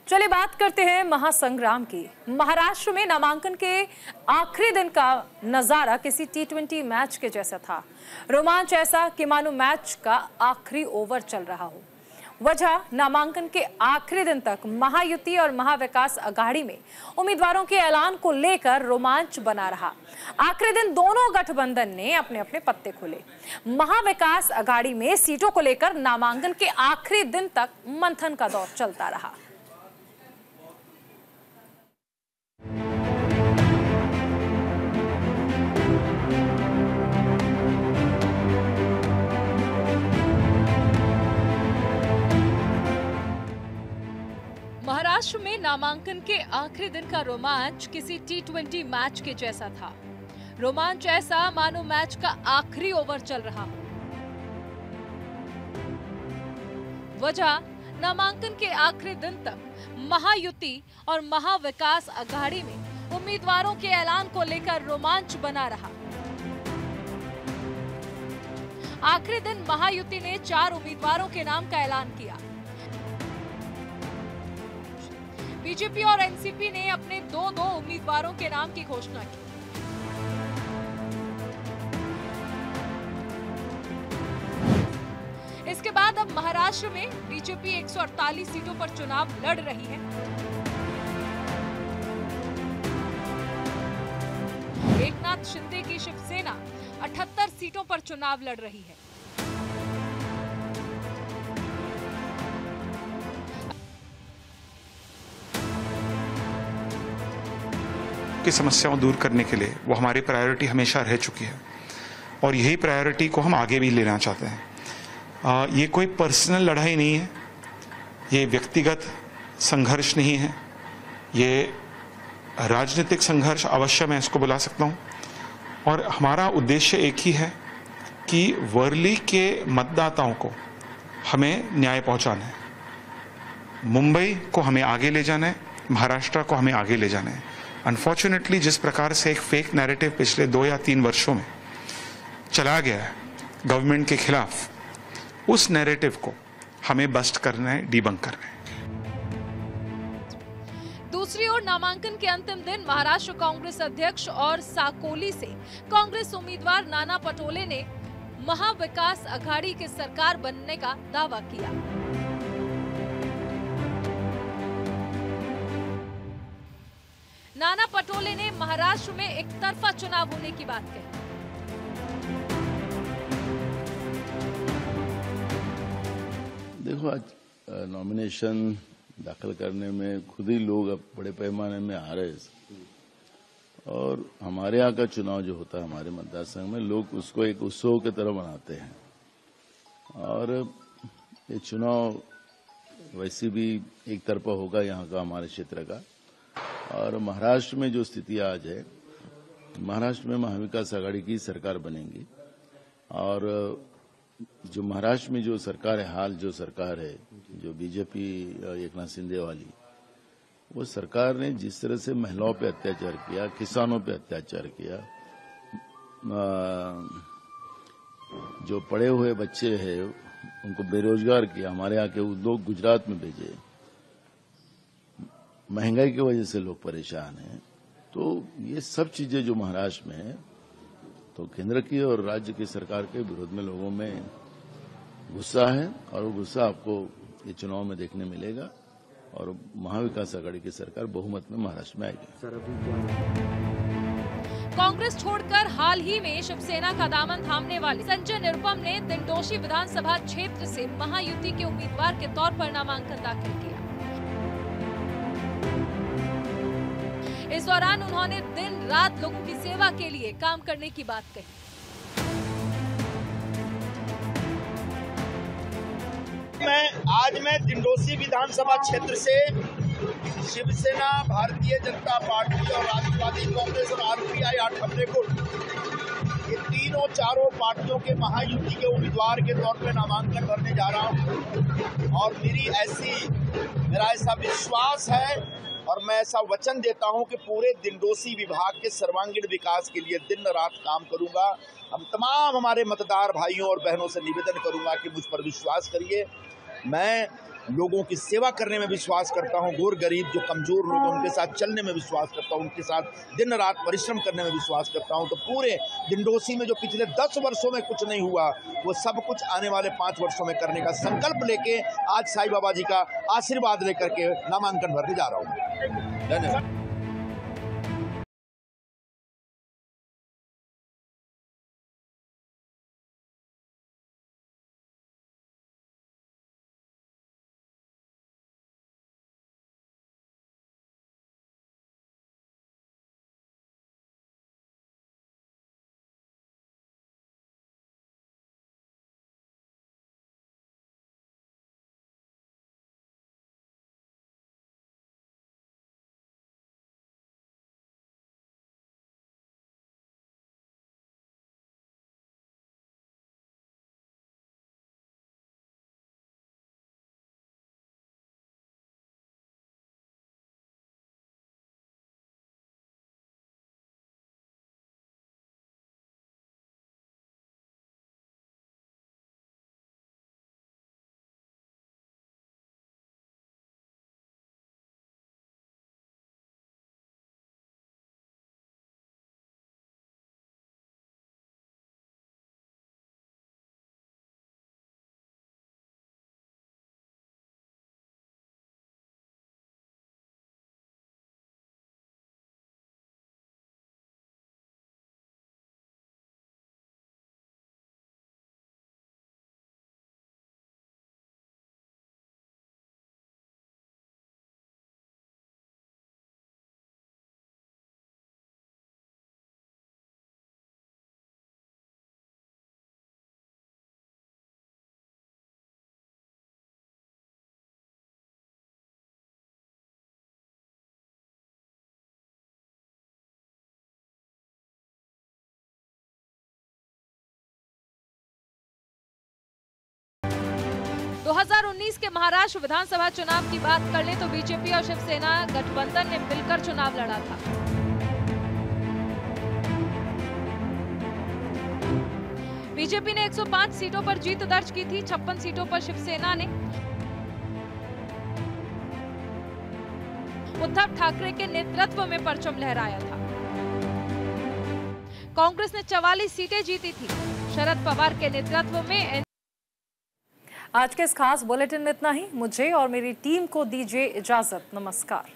चलिए बात करते हैं महासंग्राम की। महाराष्ट्र में नामांकन के आखिरी दिन का नजारा किसी T20 मैच के जैसा था। रोमांच ऐसा कि मानो मैच का आखिरी ओवर चल रहा हो। वजह नामांकन के आखिरी दिन तक महायुति और महाविकास अघाड़ी में उम्मीदवारों के ऐलान को लेकर रोमांच बना रहा। आखिरी दिन दोनों गठबंधन ने अपने अपने पत्ते खोले। महाविकास अघाड़ी में सीटों को लेकर नामांकन के आखिरी दिन तक मंथन का दौर चलता रहा। महाराष्ट्र में नामांकन के आखिरी दिन का रोमांच किसी T20 मैच के जैसा था। रोमांच ऐसा मानो मैच का आखिरी ओवर चल रहा हो। वजह नामांकन के आखिरी दिन तक महायुति और महाविकास अघाड़ी में उम्मीदवारों के ऐलान को लेकर रोमांच बना रहा। आखिरी दिन महायुति ने 4 उम्मीदवारों के नाम का ऐलान किया। बीजेपी और एनसीपी ने अपने दो उम्मीदवारों के नाम की घोषणा की। इसके बाद अब महाराष्ट्र में बीजेपी 148 सीटों पर चुनाव लड़ रही है। एकनाथ शिंदे की शिवसेना 78 सीटों पर चुनाव लड़ रही है। की समस्याओं दूर करने के लिए वो हमारी प्रायोरिटी हमेशा रह चुकी है और यही प्रायोरिटी को हम आगे भी लेना चाहते हैं। ये कोई पर्सनल लड़ाई नहीं है, ये व्यक्तिगत संघर्ष नहीं है, ये राजनीतिक संघर्ष अवश्य मैं इसको बुला सकता हूँ। और हमारा उद्देश्य एक ही है कि वर्ली के मतदाताओं को हमें न्याय पहुँचाना है, मुंबई को हमें आगे ले जाना है, महाराष्ट्र को हमें आगे ले जाना है। अनफॉर्चुनेटली जिस प्रकार से एक फेक नैरेटिव पिछले 2 या 3 वर्षों में चला गया है गवर्नमेंट के खिलाफ, उस नैरेटिव को हमें बस्ट करना है, डीबंक करना है। दूसरी ओर नामांकन के अंतिम दिन महाराष्ट्र कांग्रेस अध्यक्ष और साकोली से कांग्रेस उम्मीदवार नाना पटोले ने महाविकास अघाड़ी की सरकार बनने का दावा किया। नाना पटोले ने महाराष्ट्र में एक तरफा चुनाव होने की बात कही। देखो, आज नॉमिनेशन दाखिल करने में खुद ही लोग अब बड़े पैमाने में आ रहे हैं और हमारे यहाँ का चुनाव जो होता है हमारे मतदार संघ में, लोग उसको एक उत्सव की तरह मनाते हैं। और ये चुनाव वैसे भी एक तरफा होगा यहाँ का, हमारे क्षेत्र का। और महाराष्ट्र में जो स्थिति आज है, महाराष्ट्र में महाविकास अघाड़ी की सरकार बनेगी और जो महाराष्ट्र में जो सरकार है, हाल जो सरकार है, जो बीजेपी एकनाथ शिंदे वाली, वो सरकार ने जिस तरह से महिलाओं पे अत्याचार किया, किसानों पे अत्याचार किया, जो पढ़े हुए बच्चे हैं उनको बेरोजगार किया, हमारे यहाँ के उद्योग गुजरात में भेजे, महंगाई की वजह से लोग परेशान हैं। तो ये सब चीजें जो महाराष्ट्र में है, तो केंद्र की और राज्य की सरकार के विरोध में लोगों में गुस्सा है और वो गुस्सा आपको ये चुनाव में देखने मिलेगा और महाविकास अघाड़ी की सरकार बहुमत में महाराष्ट्र में आएगी। कांग्रेस छोड़कर हाल ही में शिवसेना का दामन थामने वाले संजय निरुपम ने दिंडोशी विधानसभा क्षेत्र से महायुति के उम्मीदवार के तौर पर नामांकन दाखिल किया। इस दौरान उन्होंने दिन रात लोगों की सेवा के लिए काम करने की बात कही। मैं दिंडोशी विधानसभा क्षेत्र से शिवसेना, भारतीय जनता पार्टी और राष्ट्रवादी कांग्रेस और आरपीआई 8 गुट, ये तीनों चारों पार्टियों के महायुति के उम्मीदवार के तौर पर नामांकन भरने जा रहा हूं। और मेरा ऐसा विश्वास है और मैं ऐसा वचन देता हूं कि पूरे दिंडोशी विभाग के सर्वांगीण विकास के लिए दिन रात काम करूंगा। हम तमाम हमारे मतदार भाइयों और बहनों से निवेदन करूंगा कि मुझ पर विश्वास करिए मैं लोगों की सेवा करने में विश्वास करता हूं, गोर गरीब जो कमजोर लोग हैं उनके साथ चलने में विश्वास करता हूं, उनके साथ दिन रात परिश्रम करने में विश्वास करता हूं। तो पूरे दिंडोसी में जो पिछले 10 वर्षों में कुछ नहीं हुआ, वो सब कुछ आने वाले 5 वर्षों में करने का संकल्प लेके आज साईं बाबा जी का आशीर्वाद लेकर के नामांकन भरने जा रहा हूँ। धन्यवाद। तो 2019 के महाराष्ट्र विधानसभा चुनाव की बात कर ले तो बीजेपी और शिवसेना गठबंधन ने मिलकर चुनाव लड़ा था। बीजेपी ने 105 सीटों पर जीत दर्ज की थी, 56 सीटों पर शिवसेना ने उद्धव ठाकरे के नेतृत्व में परचम लहराया था। कांग्रेस ने 44 सीटें जीती थी, शरद पवार के नेतृत्व में। आज के इस खास बुलेटिन में इतना ही। मुझे और मेरी टीम को दीजिए इजाजत। नमस्कार।